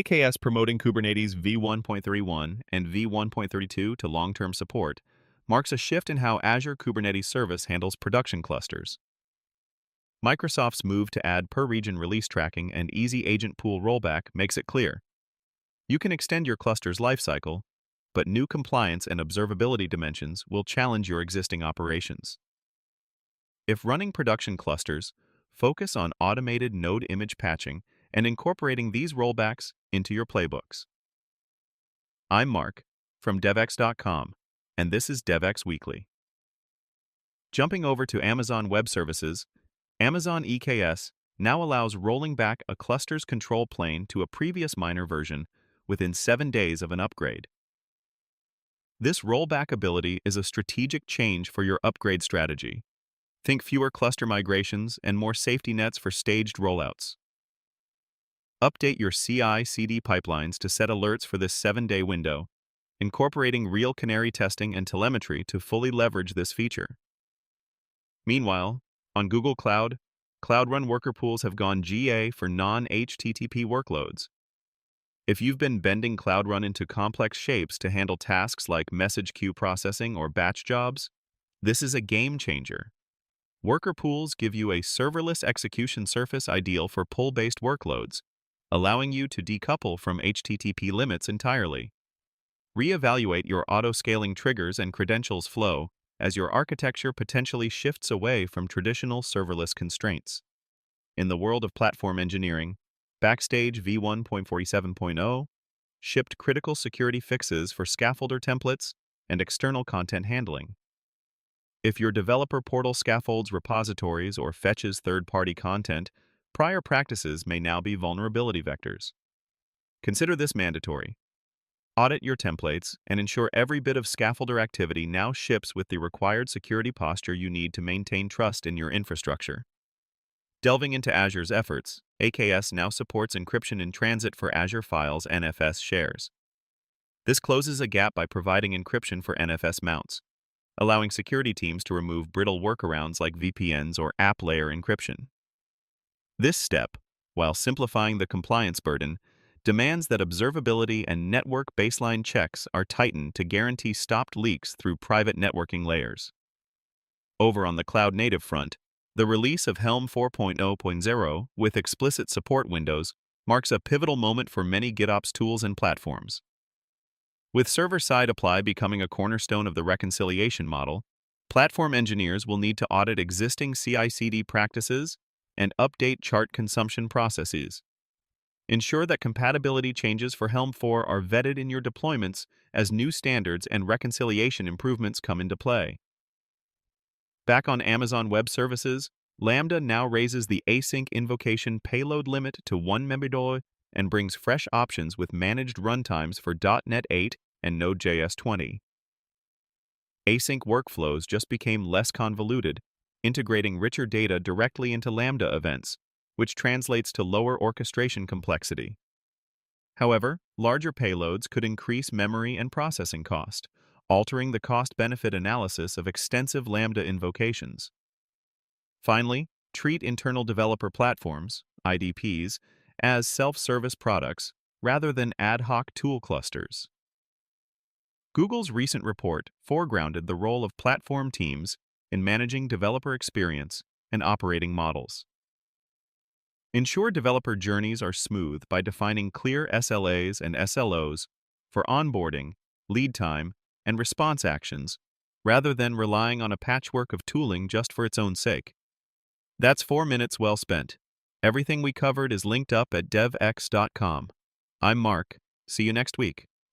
AKS promoting Kubernetes v1.31 and v1.32 to long-term support marks a shift in how Azure Kubernetes Service handles production clusters. Microsoft's move to add per-region release tracking and easy agent pool rollback makes it clear. You can extend your cluster's lifecycle, but new compliance and observability dimensions will challenge your existing operations. If running production clusters, focus on automated node image patching and incorporating these rollbacks into your playbooks. I'm Mark from devx.com, and this is DevX Weekly. Jumping over to Amazon Web Services, Amazon EKS now allows rolling back a cluster's control plane to a previous minor version within 7 days of an upgrade. This rollback ability is a strategic change for your upgrade strategy. Think fewer cluster migrations and more safety nets for staged rollouts. Update your CI/CD pipelines to set alerts for this 7-day window, incorporating real canary testing and telemetry to fully leverage this feature. Meanwhile, on Google Cloud, Cloud Run worker pools have gone GA for non-HTTP workloads. If you've been bending Cloud Run into complex shapes to handle tasks like message queue processing or batch jobs, this is a game changer. Worker pools give you a serverless execution surface ideal for pull-based workloads, allowing you to decouple from HTTP limits entirely. Reevaluate your auto-scaling triggers and credentials flow as your architecture potentially shifts away from traditional serverless constraints. In the world of platform engineering, Backstage v1.47.0 shipped critical security fixes for scaffolder templates and external content handling. If your developer portal scaffolds repositories or fetches third-party content, prior practices may now be vulnerability vectors. Consider this mandatory. Audit your templates and ensure every bit of scaffolder activity now ships with the required security posture you need to maintain trust in your infrastructure. Delving into Azure's efforts, AKS now supports encryption in transit for Azure Files NFS shares. This closes a gap by providing encryption for NFS mounts, allowing security teams to remove brittle workarounds like VPNs or app layer encryption. This step, while simplifying the compliance burden, demands that observability and network baseline checks are tightened to guarantee stopped leaks through private networking layers. Over on the cloud-native front, the release of Helm 4.0.0 with explicit support windows marks a pivotal moment for many GitOps tools and platforms. With server-side apply becoming a cornerstone of the reconciliation model, platform engineers will need to audit existing CI/CD practices and update chart consumption processes. Ensure that compatibility changes for Helm 4 are vetted in your deployments as new standards and reconciliation improvements come into play. Back on Amazon Web Services, Lambda now raises the async invocation payload limit to 1 MB and brings fresh options with managed runtimes for .NET 8 and Node.js 20. Async workflows just became less convoluted, integrating richer data directly into Lambda events, which translates to lower orchestration complexity. However, larger payloads could increase memory and processing cost, altering the cost-benefit analysis of extensive Lambda invocations. Finally, treat internal developer platforms, IDPs, as self-service products rather than ad hoc tool clusters. Google's recent report foregrounded the role of platform teams in managing developer experience and operating models. Ensure developer journeys are smooth by defining clear SLAs and SLOs for onboarding, lead time, and response actions, rather than relying on a patchwork of tooling just for its own sake. That's 4 minutes well spent. Everything we covered is linked up at devx.com. I'm Mark. See you next week.